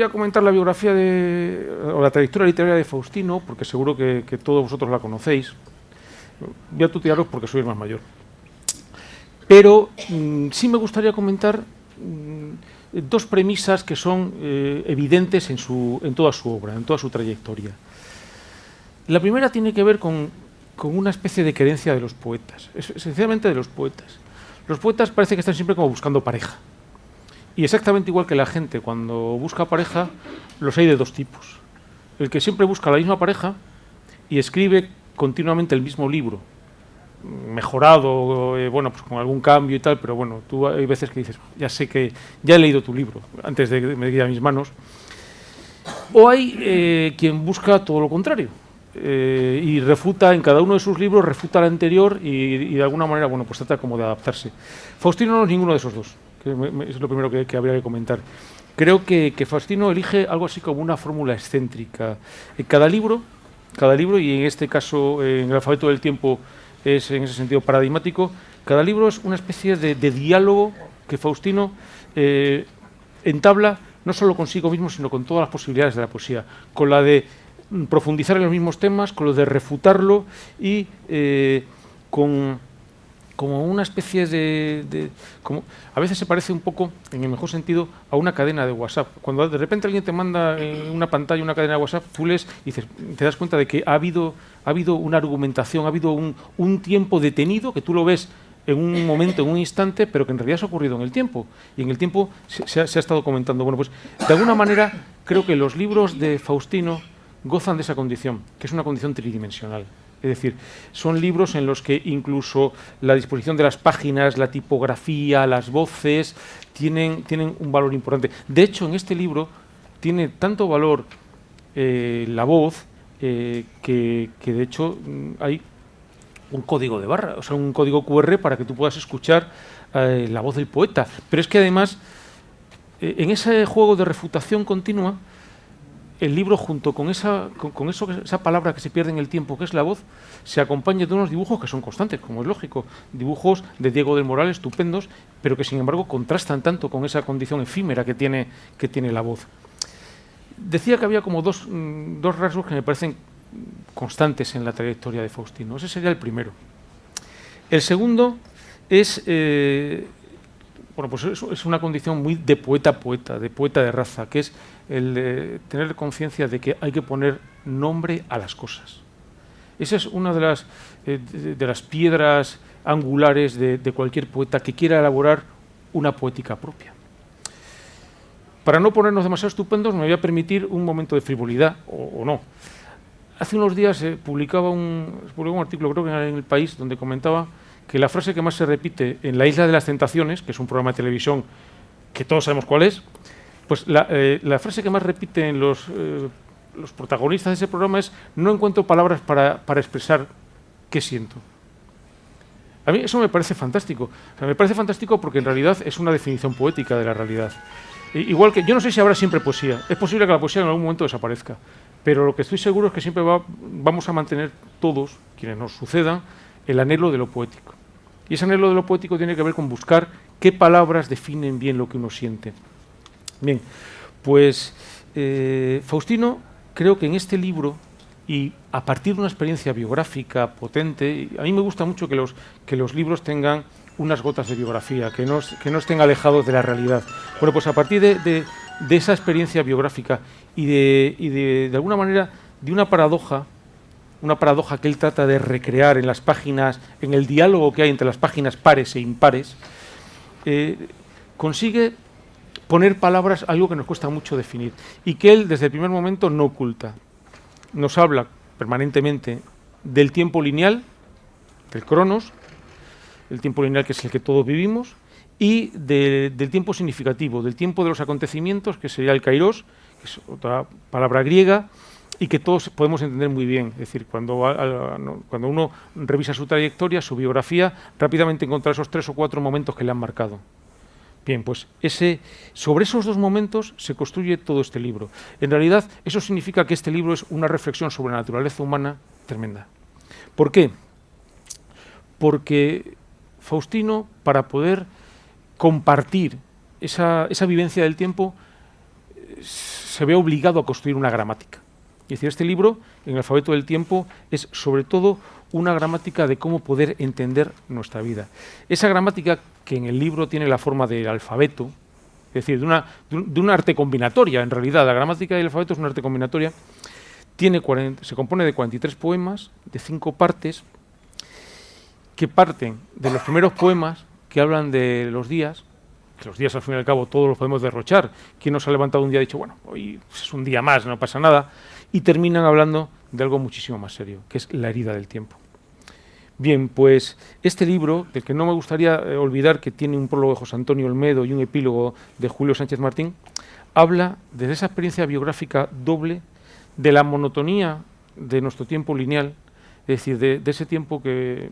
voy a comentar la biografía o la trayectoria literaria de Faustino, porque seguro que todos vosotros la conocéis. Voy a tutearos porque soy el más mayor. Pero sí me gustaría comentar dos premisas que son evidentes en toda su obra, en toda su trayectoria. La primera tiene que ver con una especie de creencia de los poetas, esencialmente de los poetas. Los poetas parece que están siempre como buscando pareja. Y exactamente igual que la gente, cuando busca pareja, los hay de dos tipos. El que siempre busca la misma pareja y escribe continuamente el mismo libro, mejorado, bueno, pues con algún cambio y tal, pero bueno, tú hay veces que dices, ya sé que ya he leído tu libro antes de que me llegue a mis manos. O hay quien busca todo lo contrario y refuta, en cada uno de sus libros, refuta el anterior y de alguna manera, bueno, pues trata como de adaptarse. Faustino no es ninguno de esos dos, que es lo primero que habría que comentar. Creo que Faustino elige algo así como una fórmula excéntrica. Cada libro, y en este caso en el alfabeto del tiempo es en ese sentido paradigmático, cada libro es una especie de diálogo que Faustino entabla no solo consigo mismo, sino con todas las posibilidades de la poesía, con la de profundizar en los mismos temas, con lo de refutarlo y como una especie como, a veces se parece un poco, en el mejor sentido, a una cadena de WhatsApp. Cuando de repente alguien te manda en una pantalla una cadena de WhatsApp, tú lees y te das cuenta de que ha habido una argumentación, ha habido un tiempo detenido, que tú lo ves en un momento, en un instante, pero que en realidad se ha ocurrido en el tiempo. Y en el tiempo se ha estado comentando. Bueno, pues de alguna manera creo que los libros de Faustino gozan de esa condición, que es una condición tridimensional. Es decir, son libros en los que incluso la disposición de las páginas, la tipografía, las voces, tienen un valor importante. De hecho, en este libro tiene tanto valor la voz que de hecho hay un código de barra, o sea, un código QR para que tú puedas escuchar la voz del poeta. Pero es que además, en ese juego de refutación continua, el libro, junto con esa palabra que se pierde en el tiempo, que es la voz, se acompaña de unos dibujos que son constantes, como es lógico, dibujos de Diego del Moral estupendos, pero que sin embargo contrastan tanto con esa condición efímera que tiene la voz. Decía que había como dos rasgos que me parecen constantes en la trayectoria de Faustino. Ese sería el primero. El segundo es bueno, pues es una condición muy de poeta de raza, que es el de tener conciencia de que hay que poner nombre a las cosas. Esa es una de las piedras angulares de cualquier poeta que quiera elaborar una poética propia. Para no ponernos demasiado estupendos, me voy a permitir un momento de frivolidad, o no. Hace unos días se publicó un artículo, creo que en El País, donde comentaba que la frase que más se repite en La Isla de las Tentaciones, que es un programa de televisión que todos sabemos cuál es, pues la frase que más repiten los protagonistas de ese programa es: no encuentro palabras para expresar qué siento. A mí eso me parece fantástico. O sea, me parece fantástico porque en realidad es una definición poética de la realidad. Igual que yo no sé si habrá siempre poesía. Es posible que la poesía en algún momento desaparezca. Pero lo que estoy seguro es que siempre vamos a mantener todos, quienes nos sucedan, el anhelo de lo poético. Y ese anhelo de lo poético tiene que ver con buscar qué palabras definen bien lo que uno siente. Bien, pues Faustino, creo que en este libro, y a partir de una experiencia biográfica potente, a mí me gusta mucho que los libros tengan unas gotas de biografía, que no estén alejados de la realidad. Bueno, pues a partir de esa experiencia biográfica y de alguna manera de una paradoja que él trata de recrear en las páginas, en el diálogo que hay entre las páginas pares e impares, consigue poner palabras a algo que nos cuesta mucho definir y que él desde el primer momento no oculta. Nos habla permanentemente del tiempo lineal, del cronos, el tiempo lineal que es el que todos vivimos, y del tiempo significativo, del tiempo de los acontecimientos, que sería el kairos, que es otra palabra griega, y que todos podemos entender muy bien. Es decir, cuando uno revisa su trayectoria, su biografía, rápidamente encuentra esos 3 o 4 momentos que le han marcado. Bien, pues sobre esos 2 momentos se construye todo este libro. En realidad, eso significa que este libro es una reflexión sobre la naturaleza humana tremenda. ¿Por qué? Porque Faustino, para poder compartir esa vivencia del tiempo, se ve obligado a construir una gramática. Es decir, este libro, en el alfabeto del tiempo, es sobre todo una gramática de cómo poder entender nuestra vida. Esa gramática que en el libro tiene la forma del alfabeto, es decir, de un arte combinatoria, en realidad, la gramática del alfabeto es una arte combinatoria, se compone de 43 poemas, de 5 partes, que parten de los primeros poemas que hablan de los días, que los días al fin y al cabo todos los podemos derrochar. Quien nos ha levantado un día y ha dicho, bueno, hoy es un día más, no pasa nada, y terminan hablando de algo muchísimo más serio, que es la herida del tiempo. Bien, pues este libro, del que no me gustaría olvidar que tiene un prólogo de José Antonio Olmedo y un epílogo de Julio Sánchez Martín, habla de esa experiencia biográfica doble, de la monotonía de nuestro tiempo lineal, es decir, de ese tiempo que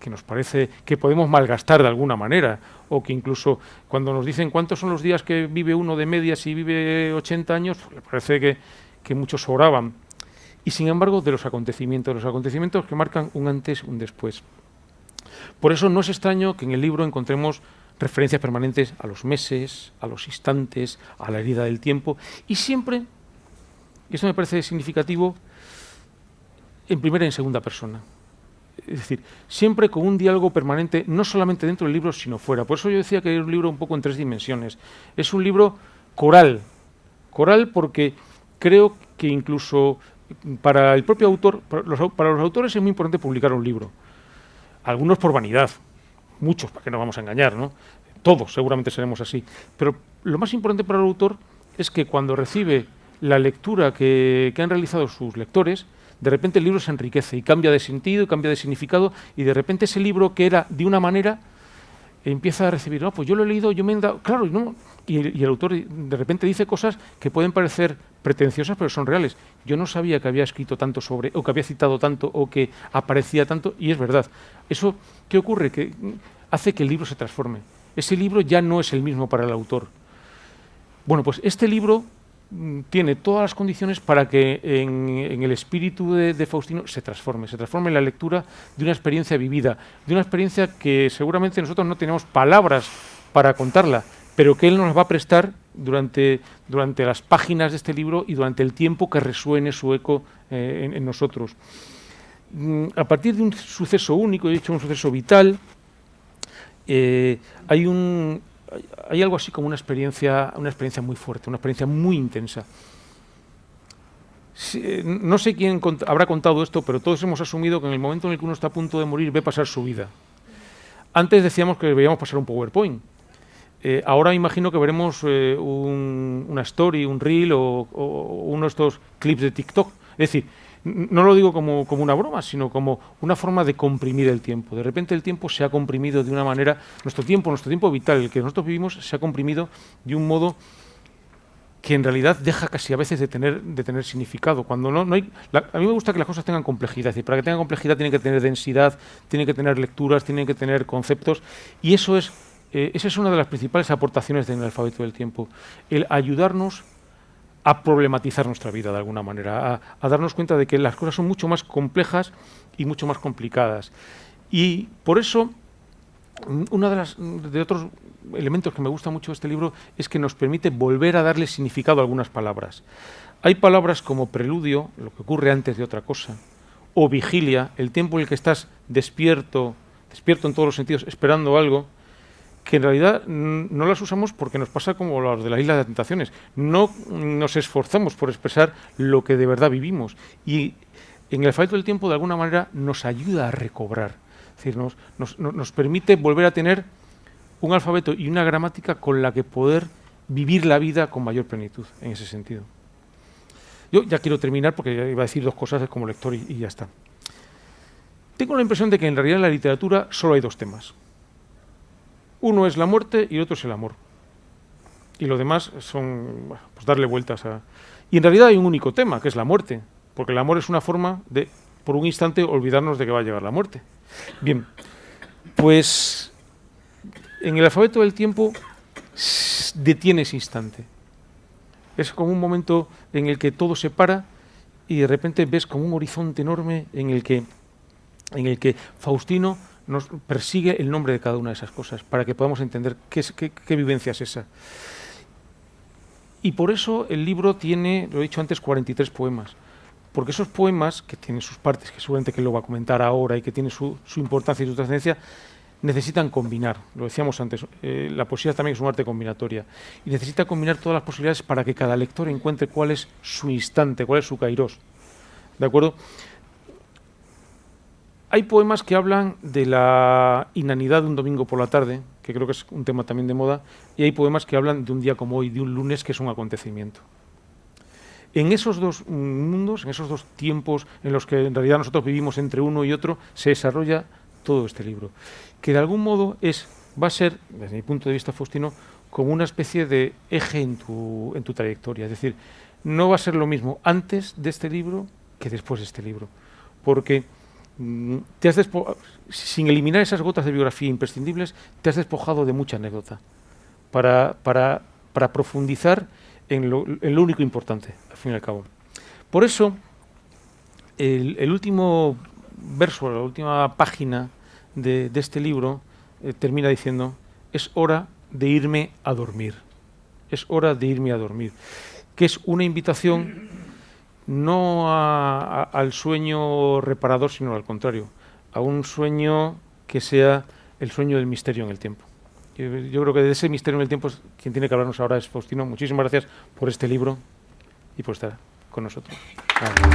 nos parece que podemos malgastar de alguna manera, o que incluso cuando nos dicen cuántos son los días que vive uno de media si vive 80 años, pues le parece que muchos sobraban. Y sin embargo, de los acontecimientos que marcan un antes, un después. Por eso no es extraño que en el libro encontremos referencias permanentes a los meses, a los instantes, a la herida del tiempo, y siempre, y esto me parece significativo, en primera y en segunda persona. Es decir, siempre con un diálogo permanente, no solamente dentro del libro, sino fuera. Por eso yo decía que es un libro un poco en 3 dimensiones. Es un libro coral. Coral porque creo que incluso para el propio autor, para los autores es muy importante publicar un libro. Algunos por vanidad, muchos, para que no vamos a engañar, ¿no? Todos seguramente seremos así. Pero lo más importante para el autor es que cuando recibe la lectura que han realizado sus lectores, de repente el libro se enriquece y cambia de sentido y cambia de significado, y de repente ese libro que era de una manera empieza a recibir, no, pues yo lo he leído, yo me he dado, claro, y el autor de repente dice cosas que pueden parecer pretenciosas, pero son reales. Yo no sabía que había escrito tanto sobre, o que había citado tanto, o que aparecía tanto, y es verdad. Eso, ¿qué ocurre? Que hace que el libro se transforme. Ese libro ya no es el mismo para el autor. Bueno, pues este libro tiene todas las condiciones para que en el espíritu de Faustino se transforme en la lectura de una experiencia vivida, de una experiencia que seguramente nosotros no tenemos palabras para contarla, pero que él nos va a prestar durante las páginas de este libro y durante el tiempo que resuene su eco en nosotros. A partir de un suceso único, he dicho un suceso vital, hay algo así como una experiencia muy fuerte, una experiencia muy intensa. No sé quién habrá contado esto, pero todos hemos asumido que en el momento en el que uno está a punto de morir ve pasar su vida. Antes decíamos que veíamos pasar un PowerPoint. Ahora imagino que veremos una story, un reel o uno de estos clips de TikTok. Es decir, no lo digo como una broma, sino como una forma de comprimir el tiempo. De repente el tiempo se ha comprimido de una manera, nuestro tiempo vital, el que nosotros vivimos, se ha comprimido de un modo que en realidad deja casi a veces de tener significado. Cuando no hay, a mí me gusta que las cosas tengan complejidad, y para que tengan complejidad tienen que tener densidad, tienen que tener lecturas, tienen que tener conceptos, y esa es una de las principales aportaciones del alfabeto del tiempo, el ayudarnos a problematizar nuestra vida de alguna manera, a darnos cuenta de que las cosas son mucho más complejas y mucho más complicadas. Y por eso, uno de otros elementos que me gusta mucho de este libro es que nos permite volver a darle significado a algunas palabras. Hay palabras como preludio, lo que ocurre antes de otra cosa, o vigilia, el tiempo en el que estás despierto en todos los sentidos, esperando algo, que en realidad no las usamos porque nos pasa como los de la Isla de las Tentaciones. No nos esforzamos por expresar lo que de verdad vivimos. Y en el alfabeto del tiempo, de alguna manera, nos ayuda a recobrar. Es decir, nos permite volver a tener un alfabeto y una gramática con la que poder vivir la vida con mayor plenitud, en ese sentido. Yo ya quiero terminar porque ya iba a decir 2 cosas como lector y ya está. Tengo la impresión de que en realidad en la literatura solo hay 2 temas. Uno es la muerte y el otro es el amor. Y lo demás son pues darle vueltas a... Y en realidad hay un único tema, que es la muerte, porque el amor es una forma de, por un instante, olvidarnos de que va a llegar la muerte. Bien, pues en el alfabeto del tiempo detiene ese instante. Es como un momento en el que todo se para y de repente ves como un horizonte enorme en el que Faustino nos persigue el nombre de cada una de esas cosas para que podamos entender qué vivencia es esa. Y por eso el libro tiene, lo he dicho antes, 43 poemas. Porque esos poemas, que tienen sus partes, que seguramente que lo va a comentar ahora y que tienen su importancia y su trascendencia, necesitan combinar. Lo decíamos antes, la poesía también es un arte combinatoria. Y necesita combinar todas las posibilidades para que cada lector encuentre cuál es su instante, cuál es su kairos. ¿De acuerdo? Hay poemas que hablan de la inanidad de un domingo por la tarde, que creo que es un tema también de moda, y hay poemas que hablan de un día como hoy, de un lunes, que es un acontecimiento. En esos dos mundos, en esos dos tiempos en los que en realidad nosotros vivimos entre uno y otro, se desarrolla todo este libro, que de algún modo va a ser, desde mi punto de vista, Faustino, como una especie de eje en tu trayectoria. Es decir, no va a ser lo mismo antes de este libro que después de este libro, porque sin eliminar esas gotas de biografía imprescindibles, te has despojado de mucha anécdota para profundizar en lo único importante, al fin y al cabo. Por eso, el último verso, la última página de este libro termina diciendo: es hora de irme a dormir. Es hora de irme a dormir. Que es una invitación no al sueño reparador, sino al contrario, a un sueño que sea el sueño del misterio en el tiempo. Yo creo que de ese misterio en el tiempo quien tiene que hablarnos ahora es Faustino. Muchísimas gracias por este libro y por estar con nosotros. Gracias.